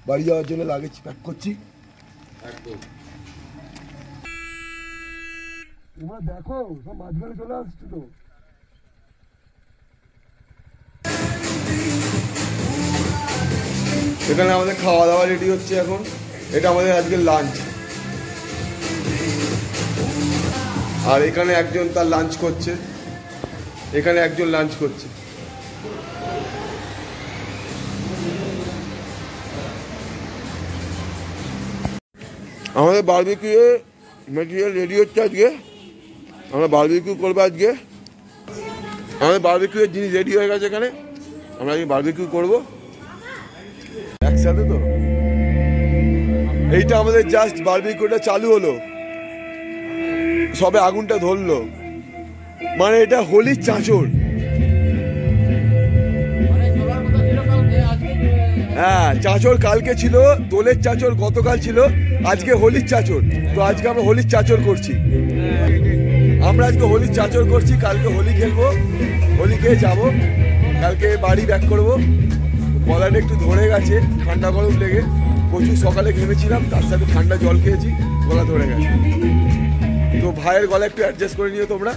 বাড়ি যাওয়ার জন্য লাগেজ প্যাক করছি। তোমরা দেখো সব মাঝখানে চলে আসছো তো। এখানে আমাদের খাওয়া দাওয়া রেডি হচ্ছে এখন। এটা আমাদের আজকের লাঞ্চ। আর এখানে একজন তার লাঞ্চ করছে, এখানে একজন লাঞ্চ করছে। আমাদের বারবিকিউ মেটেরিয়াল রেডি হচ্ছে আজকে। আমরা বারবিকিউ করবো আজকে। আমাদের বারবিকিউয়ের জিনিস রেডি হয়ে গেছে এখানে। আমরা আজকে বারবিকিউ করবো একসাথে। তো এইটা আমাদের জাস্ট বারবিকিউটা চালু হলো, সবে আগুনটা ধরলো। মানে এটা হোলির চাঁচর। হ্যাঁ, চাঁচর কালকে ছিল, দোলের চাঁচর গতকাল ছিল, আজকে হোলির চাঁচর। তো আজকে আমরা হোলির চাঁচর করছি। আমরা আজকে হোলির চাঁচর করছি, কালকে হোলি খেলবো, হোলি খেয়ে যাবো, কালকে বাড়ি ব্যাক করবো। গলাটা একটু ধরে গেছে ঠান্ডা গরম লেগে, প্রচুর সকালে ঘেমেছিলাম, তার সাথে ঠান্ডা জল খেয়েছি, গলা ধরে গেছে। তো ভাইয়ের গলা একটু অ্যাডজাস্ট করে নিও তোমরা।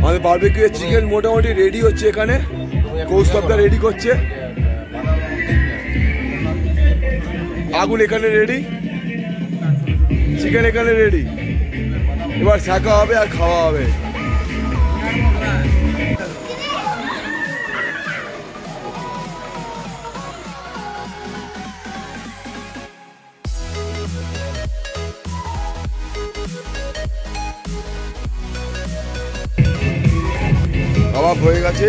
আমাদের বারবিকিউ চিকেন মোটামুটি রেডি হচ্ছে এখানে। কৌস্তবটা রেডি করছে, আগুন এখানে রেডি, চিকেন এখানে রেডি। এবার শাঁকা হবে আর খাওয়া হবে। কাবাব হয়ে গেছে,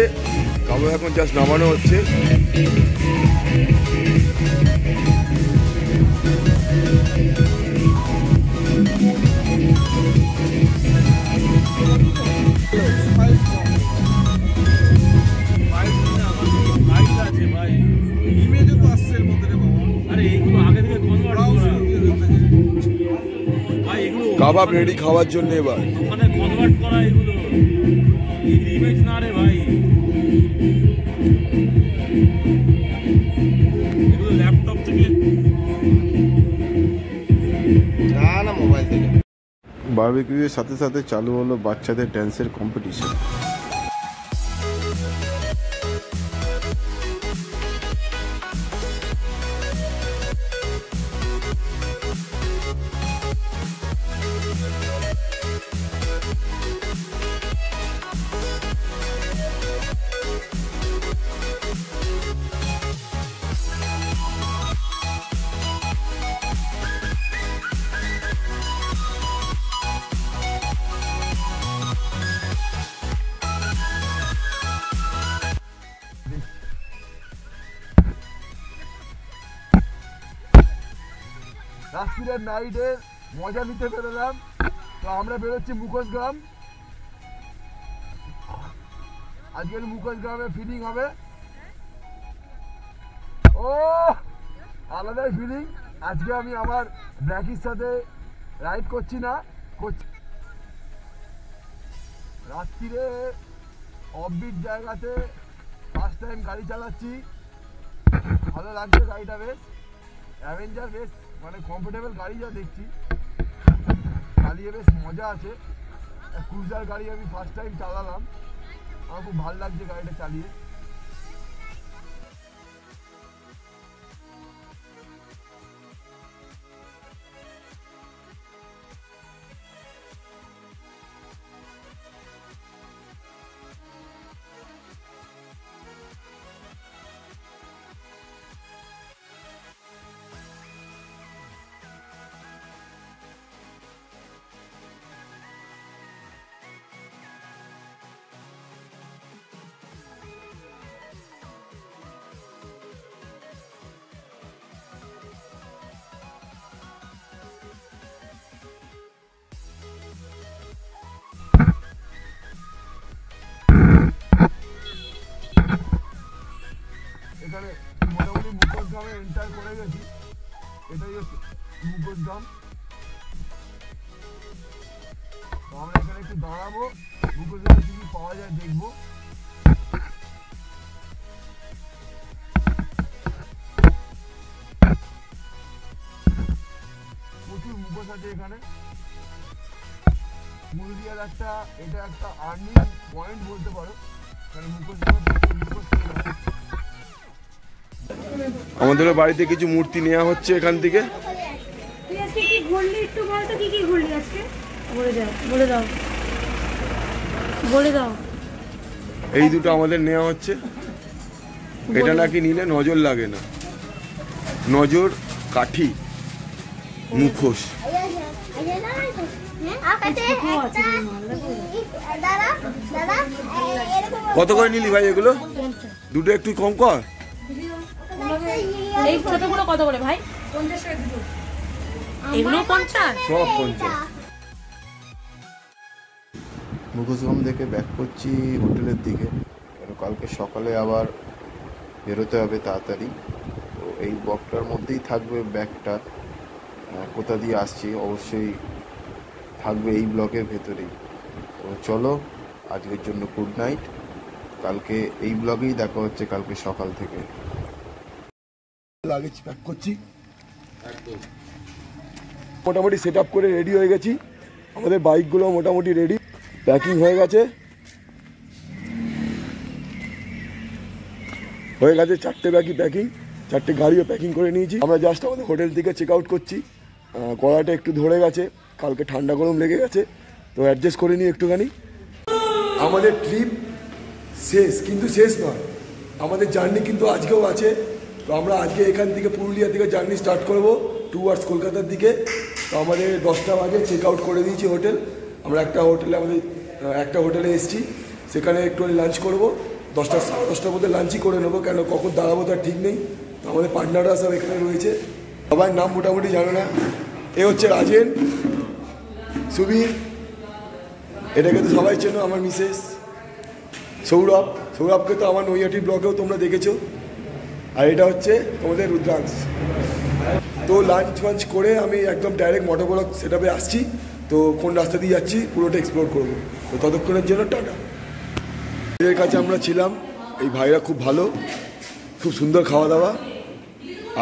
কাবাব এখন জাস্ট নামানো হচ্ছে। কাবাব রেডি খাওয়ার জন্য। এবার বারবিকিউয়ের সাথে সাথে চালু হলো বাচ্চাদের ড্যান্সের কম্পিটিশন। রাত্রির নাইটের মজা নিতে বেরোলাম। তো আমরা বেরোচ্ছি মুখোশগ্রাম। আজকের মুখোশগ্রামে ফিলিং হবে, ও আলাদাই ফিলিং। আজকে আমি আমার ব্ল্যাকির সাথে রাইড করছি না, রাত্রিরে অফবিট জায়গাতে ফার্স্ট টাইম গাড়ি চালাচ্ছি। ভালো লাগছে গাড়িটা, বেশ অ্যাভেঞ্জার, বেশ মানে কমফোর্টেবল গাড়ি যা দেখছি, চালিয়ে বেশ মজা আছে। ক্রুজার গাড়ি আমি ফার্স্ট টাইম চালালাম, আমার খুব ভালো লাগছে গাড়িটা চালিয়ে। আছে এখানে। পুরুলিয়ার একটা এটা একটা আর্নিং পয়েন্ট বলতে পারো, কারণ আমাদের বাড়িতে কিছু মূর্তি নেওয়া হচ্ছে এখান থেকে। তুই আজকে কি ঘুরলি একটু বল তো, কি কি ঘুরলি আজকে? বলে দাও বলে দাও বলে দাও। এই দুটো আমাদের নেওয়া হচ্ছে। এটা নাকি নিলে নজর লাগে না, নজর কাঠি মুখোশ। কত করে নিলি ভাই এগুলো? দুটো একটু কম কর। এই ছোটগুলো কত করে ভাই? 50 টাকা দুটো। এগুলো 50? সব 50। মুখোশগ্রাম থেকে ব্যাক করছি হোটেলের দিকে, কারণ কালকে সকালে আবার বেরোতে হবে তাড়াতাড়ি। তো এই ব্লগটার মধ্যেই থাকবে ব্যাগটা, কোথা দিয়ে আসছি অবশ্যই থাকবে এই ব্লগের ভেতরেই। তো চলো আজকের জন্য গুড নাইট, কালকে এই ব্লগেই দেখা হচ্ছে কালকে সকাল থেকে। লাগেজ প্যাক করছি, মোটামুটি সেট আপ করে রেডি হয়ে গেছি। আমাদের বাইকগুলো মোটামুটি রেডি, প্যাকিং হয়ে গেছে। চারটে ব্যাগই প্যাকিং, চারটে গাড়িও প্যাকিং করে নিয়েছি। আমরা জাস্ট আমাদের হোটেল থেকে চেক আউট করছি। গলাটা একটু ধরে গেছে, কালকে ঠান্ডা গরম লেগে গেছে, তো অ্যাডজাস্ট করে নিই একটুখানি। আমাদের ট্রিপ শেষ, কিন্তু শেষ নয়, আমাদের জার্নি কিন্তু আজকেও আছে। তো আমরা আজকে এখান থেকে পুরুলিয়া থেকে জার্নি স্টার্ট করব টুয়ার্ডস কলকাতার দিকে। তো আমাদের 10টা বাজে চেক আউট করে দিয়েছি হোটেল। আমরা একটা হোটেলে এসেছি, সেখানে একটু লাঞ্চ করব। 10টা সাড়ে 10টার মধ্যে লাঞ্চই করে নেবো, কেন কখন দাঁড়াবো তার ঠিক নেই। তো আমাদের পার্টনাররা সব এখানে রয়েছে, সবার নাম মোটামুটি জানো না। এ হচ্ছে রাজেন, সুবীর, এটাকে তো সবাই চেনো, আমার মিসেস। সৌরভকে তো আমার নৈহাটি ব্লগেও তোমরা দেখেছো। আর এটা হচ্ছে তোমাদের রুদ্রাংশ। তো লাঞ্চ ফাঞ্চ করে আমি একদম ডাইরেক্ট মোটর ব্লগ সেট আপে আসছি। তো কোন রাস্তা দিয়ে যাচ্ছি পুরোটা এক্সপ্লোর করবো। তো ততক্ষণের জন্য টাটা। এদের কাছে আমরা ছিলাম, এই ভাইরা খুব ভালো, খুব সুন্দর খাওয়া দাওয়া,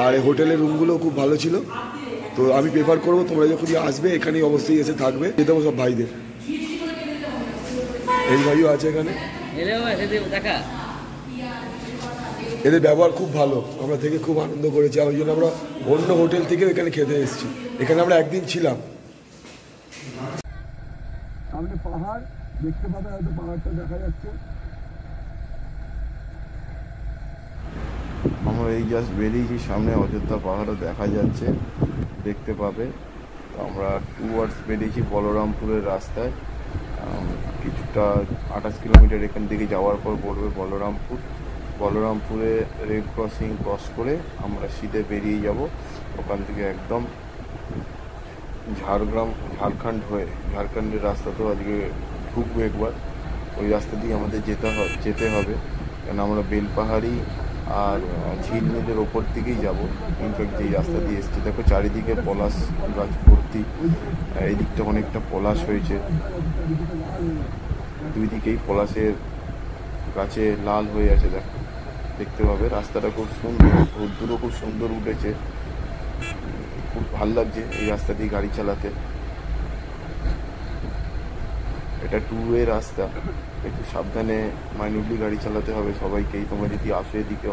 আর এই হোটেলের রুমগুলো খুব ভালো ছিল। তো আমি প্রেফার করবো তোমরা যখন আসবে এখানেই অবশ্যই এসে থাকবে। দিয়ে দেবো সব ভাইদের, এই ভাইও আছে এখানে। এদের ব্যবহার খুব ভালো, আমরা থেকে খুব আনন্দ করেছি। ওই জন্য আমরা অন্য হোটেল থেকে এখানে খেতে এসেছি। এখানে আমরা একদিন ছিলাম। সামনে পাহাড় দেখতে পাবে, হয়তো পাহাড়টা দেখা যাচ্ছে। আমরা এই জাস্ট বেরিয়েছি, সামনে অযোধ্যা পাহাড়ও দেখা যাচ্ছে, দেখতে পাবে। তো আমরা টুয়ার্ডস বেরিয়েছি বলরামপুরের রাস্তায়। কিছুটা 28 কিলোমিটার এখান থেকে যাওয়ার পর পড়বে বলরামপুরে রেড ক্রসিং ক্রস করে আমরা সিধে বেরিয়ে যাব। ওখান থেকে একদম ঝাড়খণ্ড হয়ে, ঝাড়খণ্ডের রাস্তা তো আজকে ঢুকবো একবার, ওই রাস্তা দিয়ে আমাদের যেতে হবে। কেন আমরা বেলপাহাড়ি আর ঝিলমিলের ওপর দিকেই যাব। ইনফ্যাক্ট যেই রাস্তা দিয়ে এসছি দেখো চারিদিকে পলাশ গাছ ভর্তি, এই দিকটা অনেকটা পলাশ হয়েছে, দুই দিকেই পলাশের গাছে লাল হয়ে আছে, দেখো দেখতে পাবে। রাস্তাটা খুব সুন্দর, রোদ্দুরও খুব সুন্দর উঠেছে, খুব ভালো লাগছে এই রাস্তা দিয়ে গাড়ি চালাতে। এটা 2-ওয়ে রাস্তা, একটু সাবধানে মাইনুটলি গাড়ি চালাতে হবে সবাইকেই। তোমরা যদি আসো এদিকে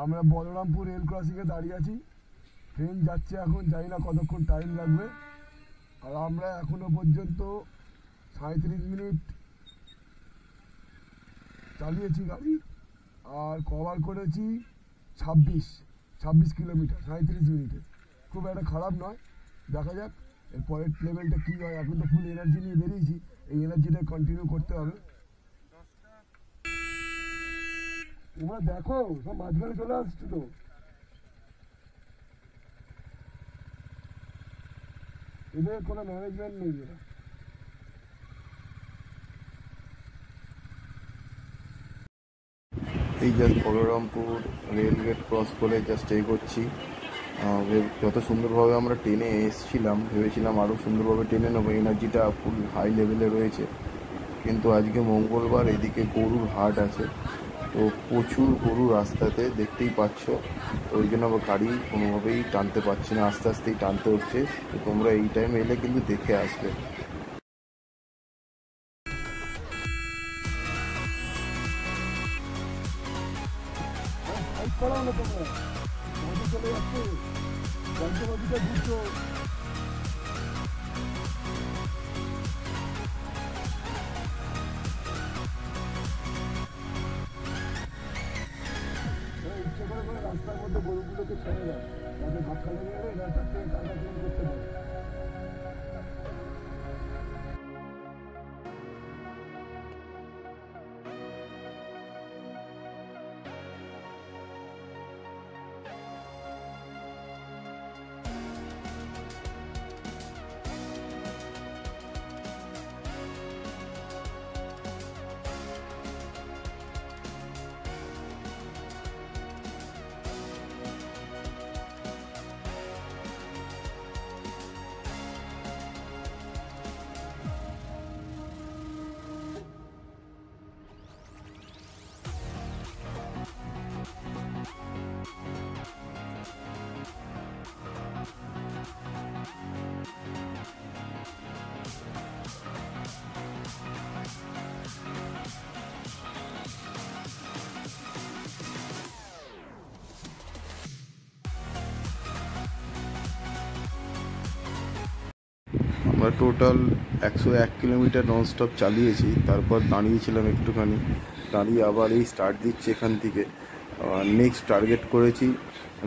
আমরা বলরামপুর রেল ক্রসিংয়ে দাঁড়িয়ে আছি। ট্রেন যাচ্ছে এখন, জানি না কতক্ষণ টাইম লাগবে। আর আমরা এখনো পর্যন্ত 37 মিনিট চালিয়েছি গাড়ি, আর কভার করেছি 26 কিলোমিটার 37 মিনিটে। খুব একটা খারাপ নয়, দেখা যাক এর পরের লেভেলটা কী হয়। এখন তো ফুল এনার্জি নিয়ে বেরিয়েছি, এই এনার্জিটা কন্টিনিউ করতে হবে। তোমরা দেখো সব মাঝখানে চলে আসছো তো। এদের কোনো ম্যানেজমেন্ট নেই এরা। এই just Balrampur rail gate cross করে জাস্ট এগোচ্ছি। যত সুন্দরভাবে আমরা ট্রেনে এসেছিলাম, ভেবেছিলাম আরও সুন্দরভাবে ট্রেনে নেবো, এনার্জিটা ফুল হাই লেভেলে রয়েছে। কিন্তু আজকে মঙ্গলবার, এদিকে গরুর হাট আছে, তো প্রচুর গরু রাস্তাতে দেখতেই পাচ্ছ। তো ওই জন্য আবার গাড়ি কোনোভাবেই টানতে পারছি না, আস্তে আস্তেই টানতে হচ্ছে। তো তোমরা এই টাইমে এলে কিন্তু দেখে আসবে। করাও না তোমরা, চলে যাচ্ছে যন্ত্রপাতিটা বুঝছো। ইচ্ছে করে রাস্তার মধ্যে গরুগুলোকে ছেড়ে দেয়, তাদের ধাক্কা লেগে গেলে এরা তাকে টাকা চেঞ্জ করতে পারে। আমরা টোটাল 101 কিলোমিটার ননস্টপ চালিয়েছি। তারপর দাঁড়িয়েছিলাম একটুখানি, দাঁড়িয়ে আবার এই স্টার্ট দিচ্ছি এখান থেকে। নেক্সট টার্গেট করেছি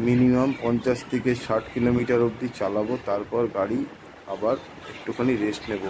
মিনিমাম 50 থেকে 60 কিলোমিটার অবধি চালাবো, তারপর গাড়ি আবার একটুখানি রেস্ট নেব।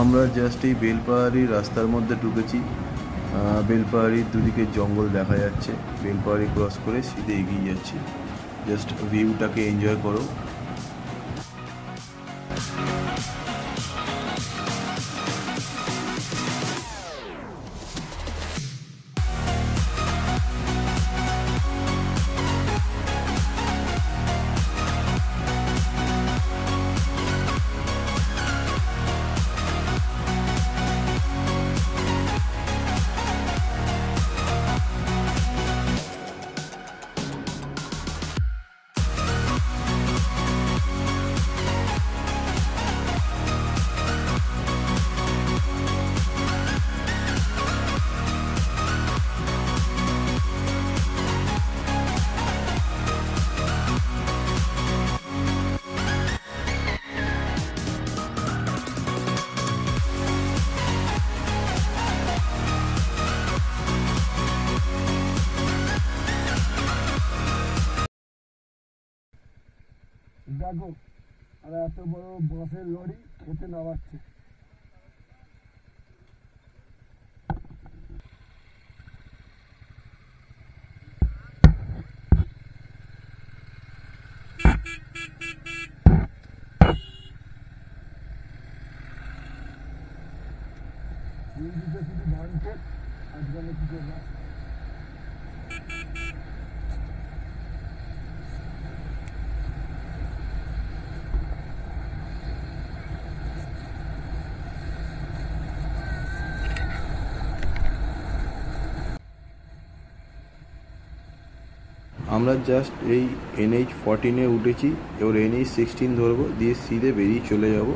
আমরা জাস্ট এই বেলপাহাড়ির রাস্তার মধ্যে ঢুকেছি। বেলপাহাড়ির দুদিকে জঙ্গল দেখা যাচ্ছে। বেলপাহাড়ি ক্রস করে সিধে এগিয়ে যাচ্ছি। জাস্ট ভিউটাকে এনজয় করো। দেখো আর এত বড় বাসের লরি খেতে নামাচ্ছে। শুধু ধান ক্ষেত আজকাল কি করবো। আমরা জাস্ট এই NH14 উঠেছি, এবার NH16 ধরবো, দিয়ে সিধে বেরিয়ে চলে যাব।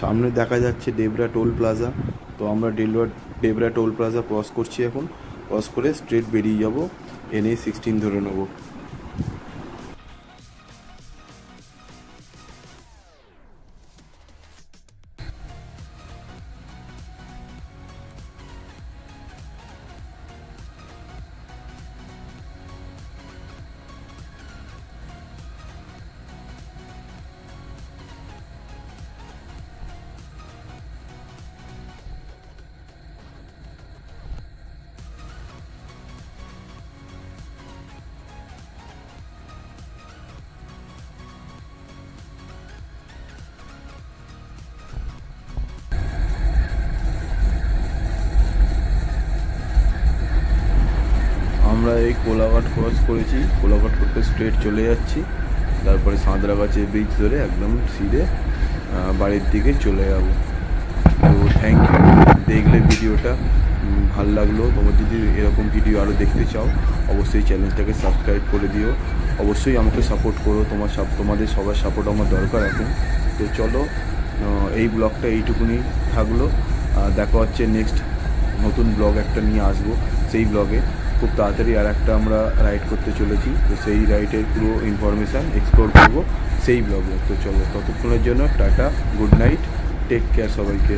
সামনে দেখা যাচ্ছে ডেবরা টোল প্লাজা। তো আমরা ডেবরা টোল প্লাজা ক্রস করছি এখন। ক্রস করে স্ট্রেট বেরিয়ে যাব, NH16 ধরে নেবো। আমরা এই কোলাঘাট ক্রস করেছি, কোলাঘাট করতে স্ট্রেট চলে যাচ্ছি। তারপরে সাঁতরাগাছি ব্রিজ ধরে একদম সিধে বাড়ির দিকে চলে যাব। তো থ্যাংক ইউ, দেখলে ভিডিওটা ভাল লাগলো। তোমার যদি এরকম ভিডিও আরও দেখতে চাও অবশ্যই চ্যানেলটাকে সাবস্ক্রাইব করে দিও। অবশ্যই আমাকে সাপোর্ট করো, তোমাদের সবার সাপোর্ট আমার দরকার এখন। তো চলো, এই ব্লগটা এইটুকুনি থাকলো। দেখা হচ্ছে নেক্সট নতুন ব্লগ একটা নিয়ে আসবো। সেই ব্লগে খুব তাড়াতাড়ি আর একটা আমরা রাইড করতে চলেছি। তো সেই রাইডের পুরো ইনফরমেশান এক্সপ্লোর করবো সেই ব্লগে। তো চলো, ততক্ষণের জন্য tata, good night, take care সবাইকে।